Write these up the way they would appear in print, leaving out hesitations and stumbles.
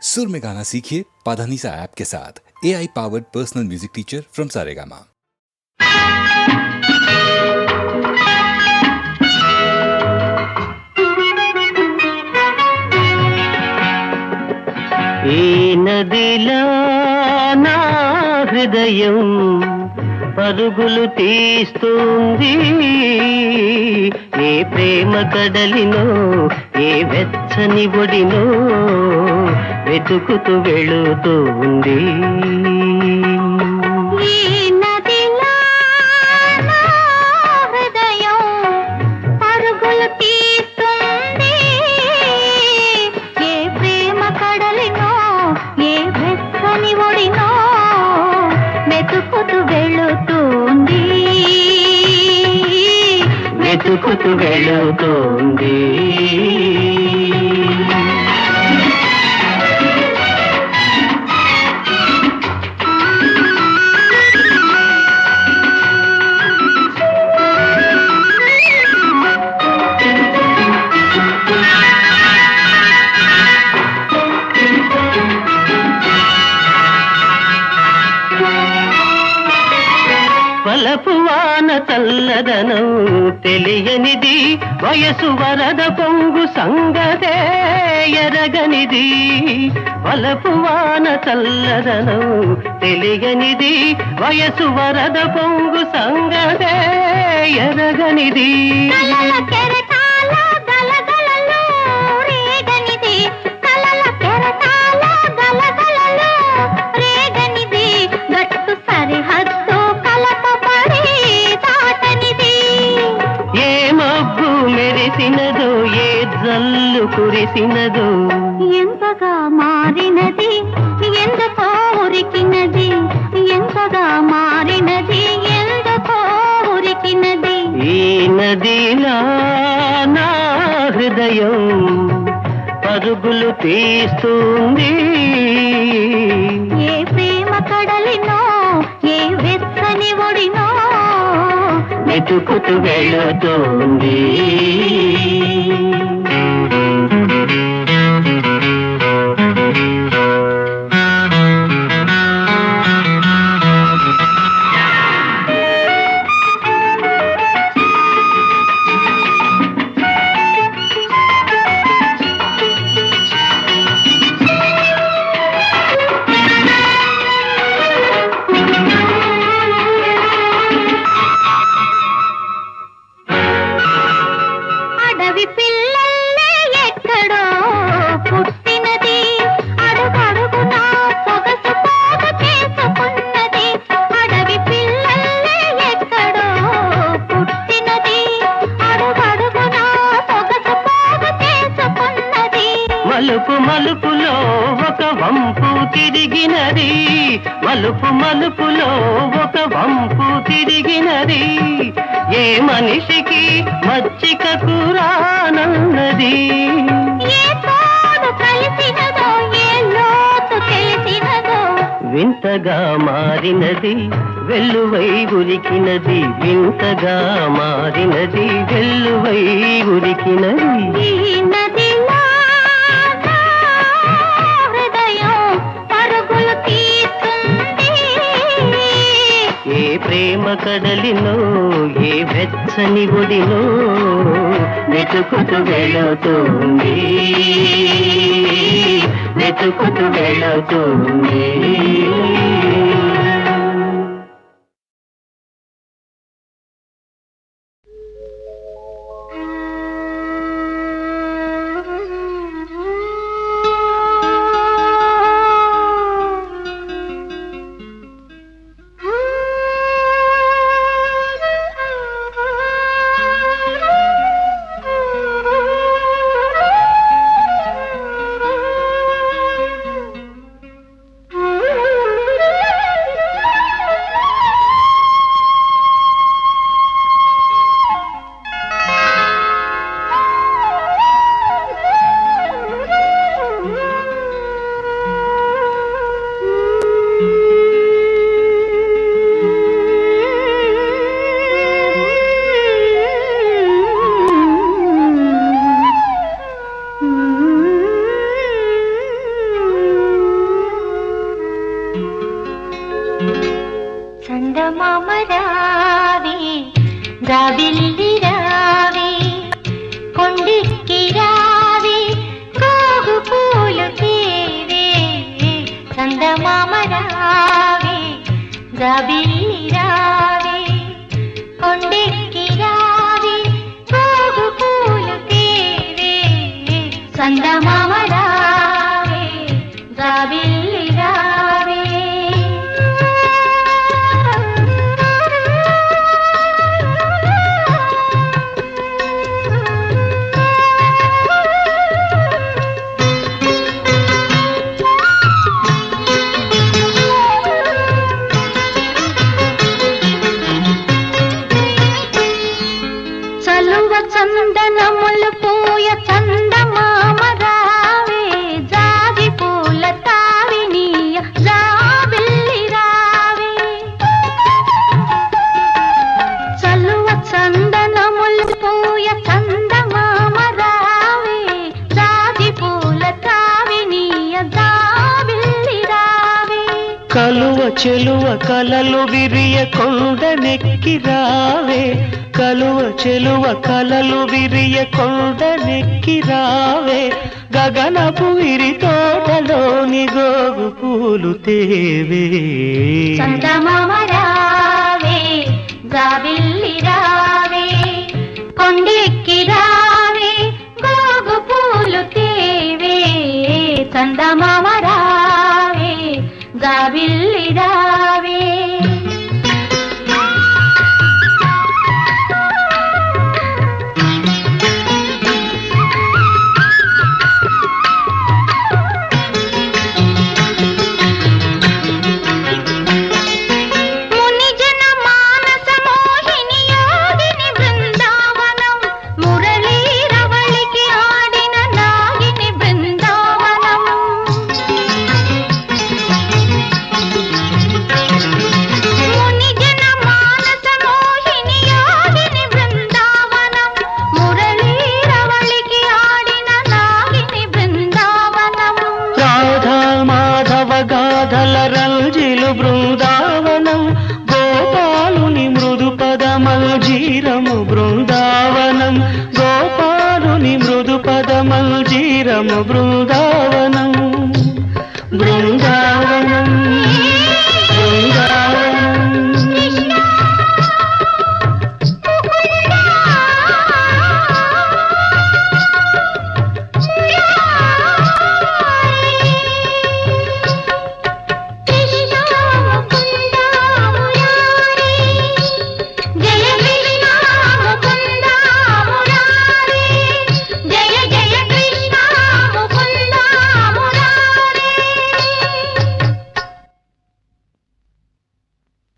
सुर में गाना सीखिए पाधानीसा ऐप के साथ। AI powered personal music teacher from Saregama. ఏ నదిలా నా హృదయం పరుగులు తీస్తుంది, ఏ ప్రేమ కడలినో ఏ వెచ్చని ఒడినో వెతుకుతూ వెళుతుంది. వెతుకుతూ వెళుతుంది. వలపు వాన చల్లదనం తెలియనిది, వయసు వరద పొంగు సంగతే ఎరగనిది. వలపు వాన చల్లదనం తెలియనిది, వయసు వరద పొంగు సంగతే ఎరగనిది. మెరిసినదో ఏ జల్లు కురిసినదో, ఎంతగా మారినది ఎందుకో ఉరికినది, ఎంతగా మారినది ఎందుకో ఉరికినది. ఈ నదిలా నా హృదయం పరుగులు తీస్తుంది, ఏ ప్రేమ కడలినో ఏ వెచ్చని ఒడినో వెతుకుతూ వెళుతుంది. మలుపు మలుపులో ఒక వంపు తిరిగినది, మలుపు మలుపులో ఒక వంపు తిరిగినది. ఏ మనిషికి మచ్చిక కూరానన్నది, వింతగా మారినది వెల్లువై ఉరికినది, వింతగా మారినది వెల్లువై ఉరికినది. ఏ ప్రేమ కడలినో ఏ వెచ్చని ఒడినో వెతుకుతూ వెళుతుంది, వెతుకుతూ వెళుతుంది. చందమామ రావే జాబిల్లి రావే కొండెక్కి రావే గోగు పూలు తేవే చందమామ రావే జాబిల్లి రావే కొండెక్కి రావే గోగు పూలు తేవే చందమామ రావే జాబిల్లి రావే చలువ చందనములు పూయ చందమామ రావే జాజి పూల తావినీయ జాబిల్లి రావే చలువ చందనములు పూయ చందమామ రావే జాజి పూల తావినీయ జాబిల్లి రావే కలువ చెలువ కలలు విరియ కొండనెక్కి రావే కలువ చెలువ కలలు విరియ కొండనెక్కి రావే గగనపు విరి తోటలోని గోగు పూలు తేవే చందమామ రావే జాబిల్లి రావే కొండెక్కి రావే గోగు పూలు తేవే చందమామ రావే జాబిల్లి రావే మునిజన మానస మోహిని యోగిని బృందావనం మురళీరవళికి ఆడిన నాగిని బృందావనం మునిజన మానస మోహిని యోగిని బృందావనం మురళీరవళికి ఆడిన నాగిని బృందావనం రాధా మాధవ గాధల రంజిలు బృందావనం గోపాలుని మృదు పదమల్జీరము బృందావనం గోపాలుని మృదు పదమల్జీరము బృందావనం బృందావనం బృందావనం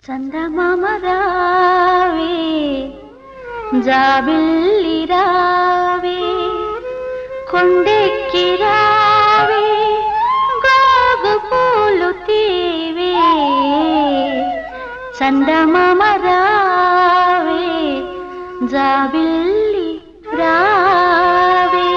చందమామ రావే జాబిల్లి రావే కొండెక్కి రావే గోగు పూలు తీవే చందమామ రావే జాబిల్లి రావే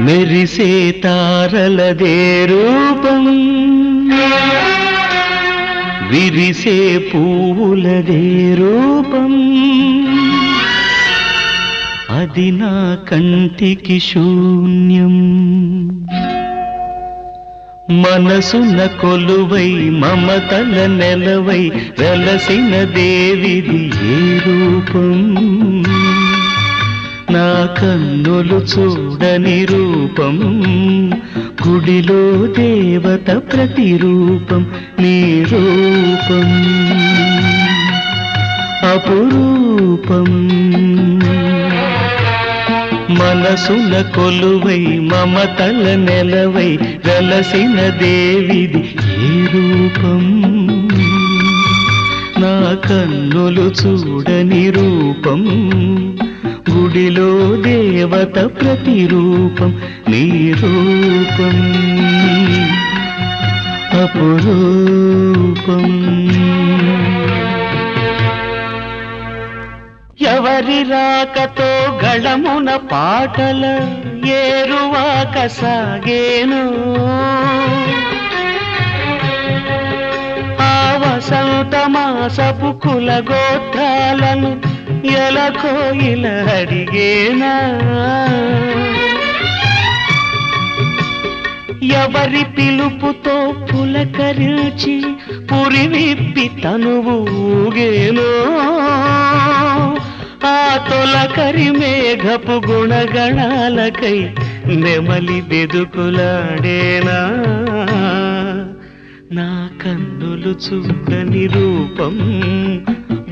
మెరిసే తారలదే రూపం విరిసే పువ్వులదే రూపం అది నా కంటికి శూన్యం మనసున కొలువై మమతల నెలవై వెలసిన దేవిది ఏ రూపం నా కన్నులు చూడని రూపం గుడిలో దేవత ప్రతిరూపం నీ రూపం అపురూపం మనసున కొలువై మమతల నెలవై వెలసిన దేవిది ఏ రూపం నా కన్నులు చూడని రూపం గుడిలో దేవత ప్రతిరూపం నీ రూపం అపురూపం ఎవరి రాకతో గళమున పాటల ఏరువాక సాగేను ఆ వసంత మాసపు కుల గోత్రాలను ఎలకోయిల అడిగేనా ఎవరి పిలుపుతో పులకరించి పురివిప్పి తనువు ఊగేనో ఆ తొలకరి మేఘపు గుణగణాలకై నెమలి బెదుకులాడేనా నా కన్నులు చూడని రూపం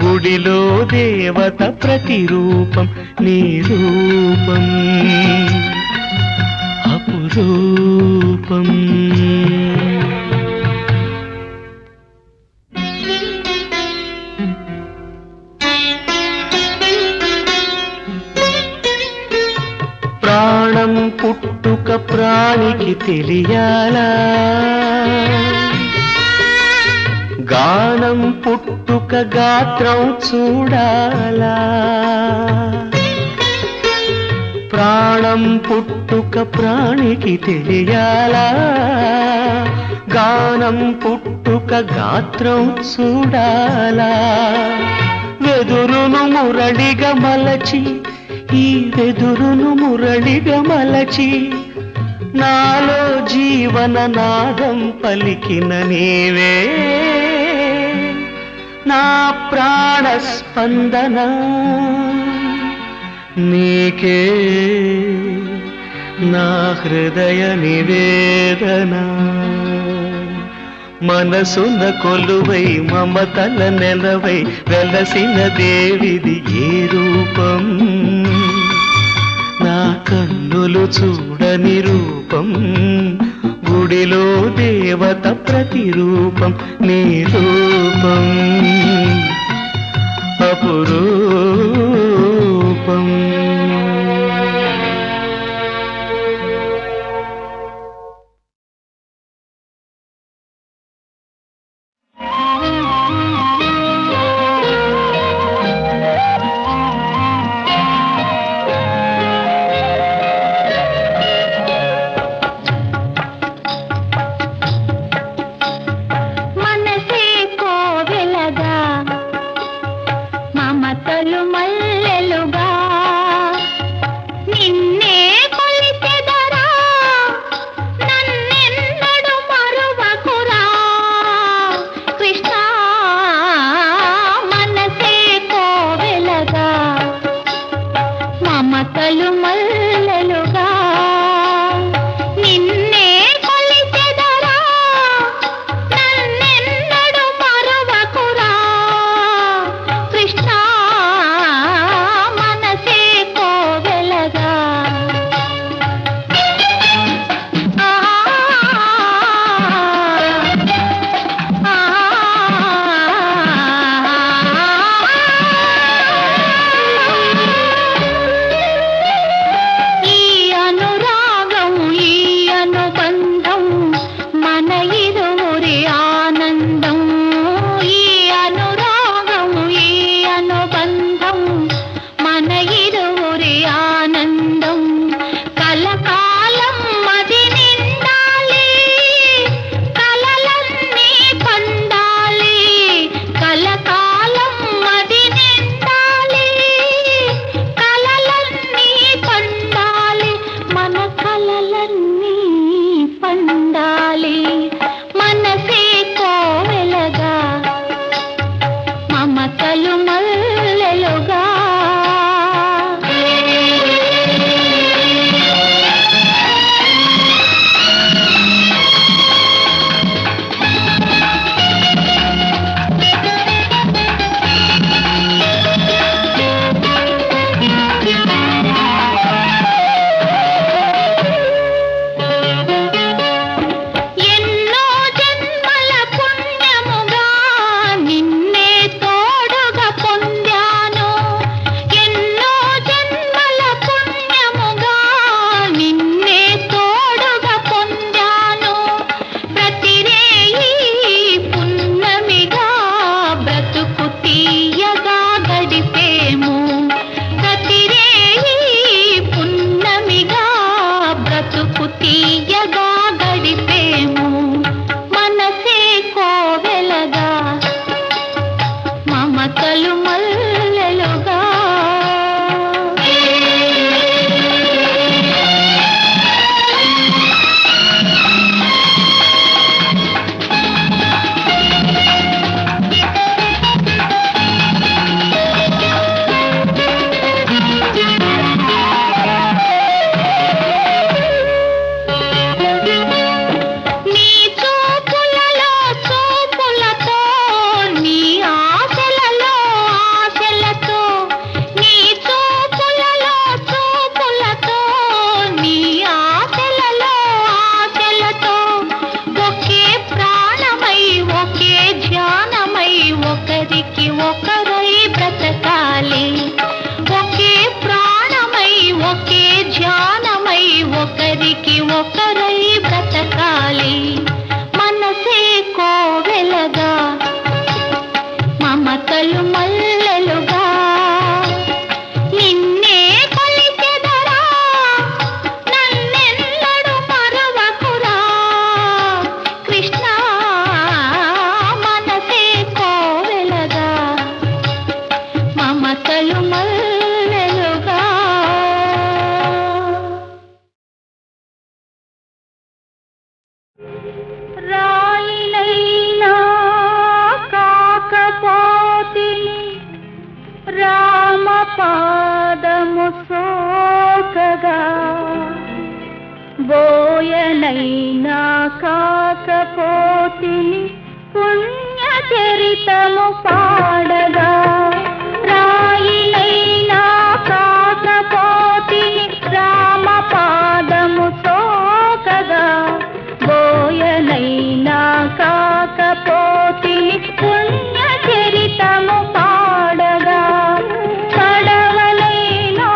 గుడిలో దేవత ప్రతిరూపం నీ రూపం అపురూపం ప్రాణం పుట్టుక ప్రాణికి తెలియాలా గానం పుట్టుక గాత్రం చూడాలా ప్రాణం పుట్టుక ప్రాణికి తెలియాలా గానం పుట్టుక గాత్రం చూడాలా వెదురును మురళిగా మలచి ఈ వెదురును మురళిగా మలచి నాలో జీవన నాదం పలికిన నీవే నా ప్రాణ స్పందన నీకే నా హృదయ నివేదన మనసున కొలువై మమతల నెలవై వెలసిన దేవిది ఏ రూపం నా కన్నులు చూడని రూపం గుడిలో దేవత ప్రతిరూపం నీ రూపం అపురూపం మనసే కోవెలగా మమత మల్లెలుగా రాయినైనా కాకపోతిని రామ పాదము సోకగా బోయనైనా కాకపోతిని పుణ్య చరితము పాడగా రాయినైనా కాకపోతిని రామ పాదము సోకగా బోయనైనా కాకపోతిని పుణ్య చరితము పాడగా పడవలైనా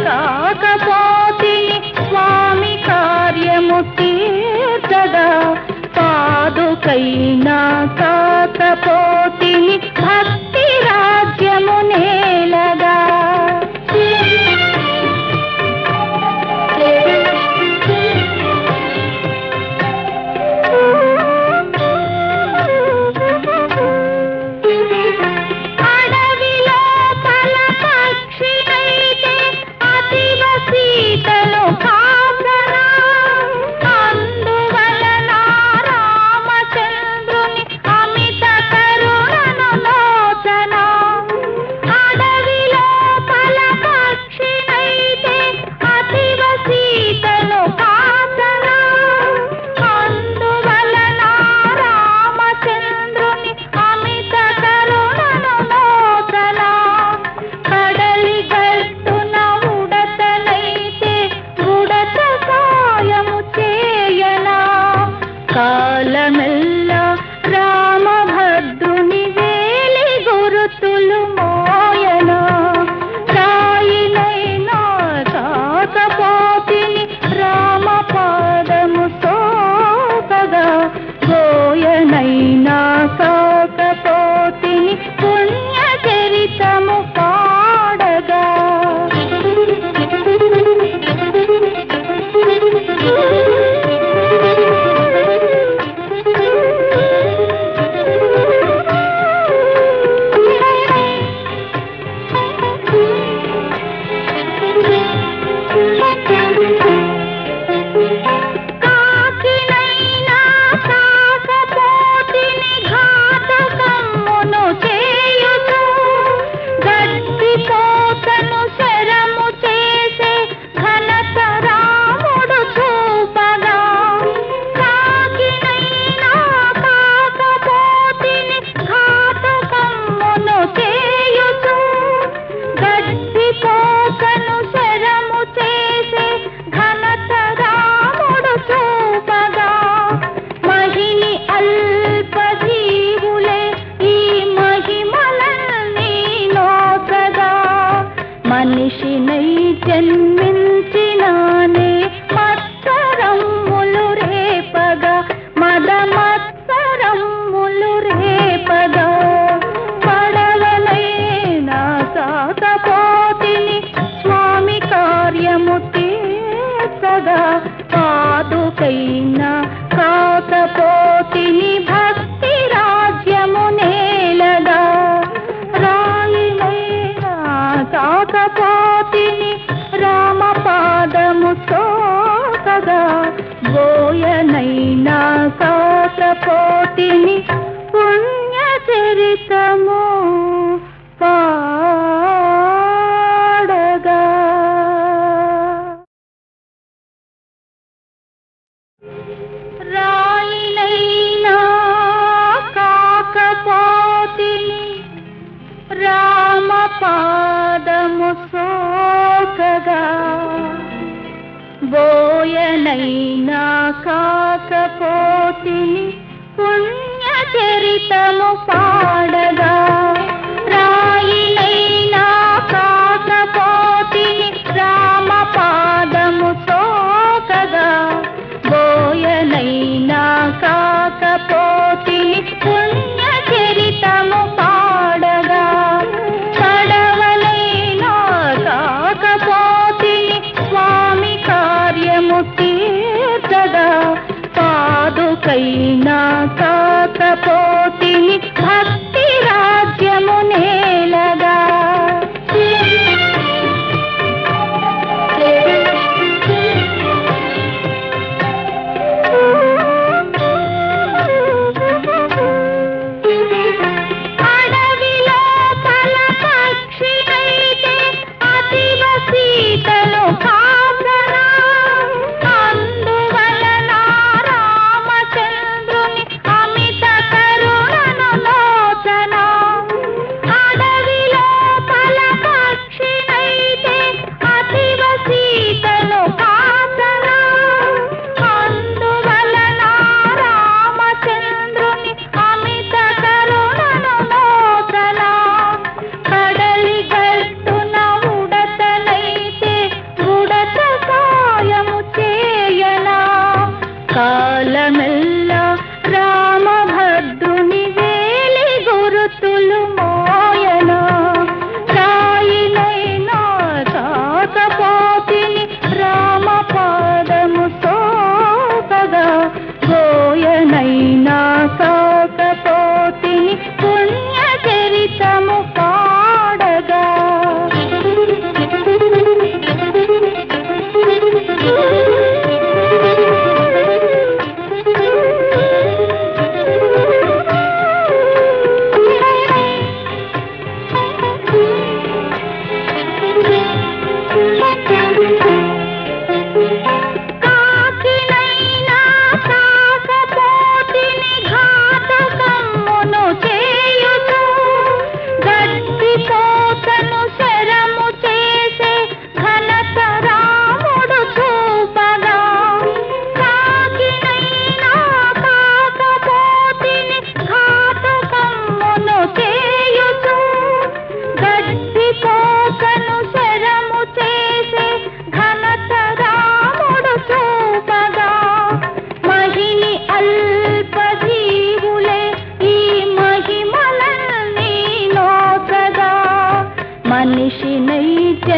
కాకపోతిని స్వామి కార్యము తీర్చగా పాదుకైనా కాకపోతిని భక్తి రాజ్యము నేలగా అడవిలో పల పక్షినైతే అతివ సీతలు కాసరా అందువలన రామచంద్రుని అమిత కరుణను లోచన అడవిలో పల పక్షినైతే అతివ సీతలు కాసరా అందువలన రామచంద్రుని అమిత కరుణను లోచన కడలి గట్టున ఉడతనైతే ఉడత సాయము చేయనా కాలమెల్లా రామభద్రుని వేలి గురుతులు మోయనా రాయినైనా కాకపోతిని రామ పాదము సోకగా గోయనైనా కాకపోతిని పుణ్య చరితము పాడగా కాకినైనా కాకపోతిని ఘాతకమ్మును చేయుచు గడ్డిపోతను శరము చేసే ఘనత రాముడు చూపగా కాకినైనా కాకపోతిని ఘాతకమ్మును చేయుచు గడ్డిపోతను శరము చేసే ఘనత రాముడు చూపగా మహిని అల్పజీవులే ఈ మహిమలన్నీ నోచగా మనిషినై జన్మించినానే మత్సరమ్ములు రేపగా మద మత్సరమ్ములు రేపగా పడవలైనా కాకపోతిని స్వామి కార్యము తీర్చగా పాదుకైనా కాకపోతిని భక్తి రాజ్యము నేలగా రాయినైనా కాకపోతిని రామ పాదము సోకగా బోయనైనా కాకపోతిని పుణ్య చరితము పాడగా రాయినైనా కాకపోతిని రామ పాదము సోకగా బోయనైనా కాకపోతిని పుణ్య చరితము పాడగా రాయినైనా కాకపోతిని రామ పాదము సోకగా బోయనైనా కాకపోతిని పుణ్య చరితము పాడగా పడవలైనా కాకపోతిని స్వామి కార్యము తీర్చగా పాదుకైనా కాకపోతిని భక్తి రాజ్యము నేలగా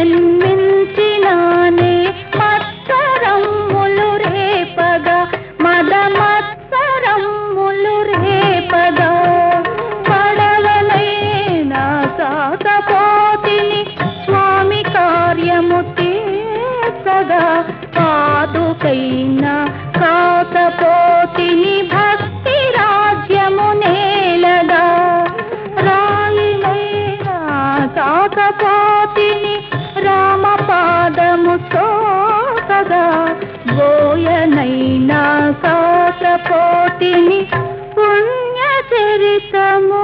జన్మించినానే మత్సరమ్ములు రేపగా మద మత్సరమ్ములు రేపగా పడవలైనా సాకపోతిని స్వామి కార్యము తీర్చగా పాదుకైనా కాకపోతిని భక్తి రాజ్యము నేలగా రాయిలైనా కాకపోతిని రామ పాదము సోకగా బోయనైనా కాకపోతిని పుణ్య చరితము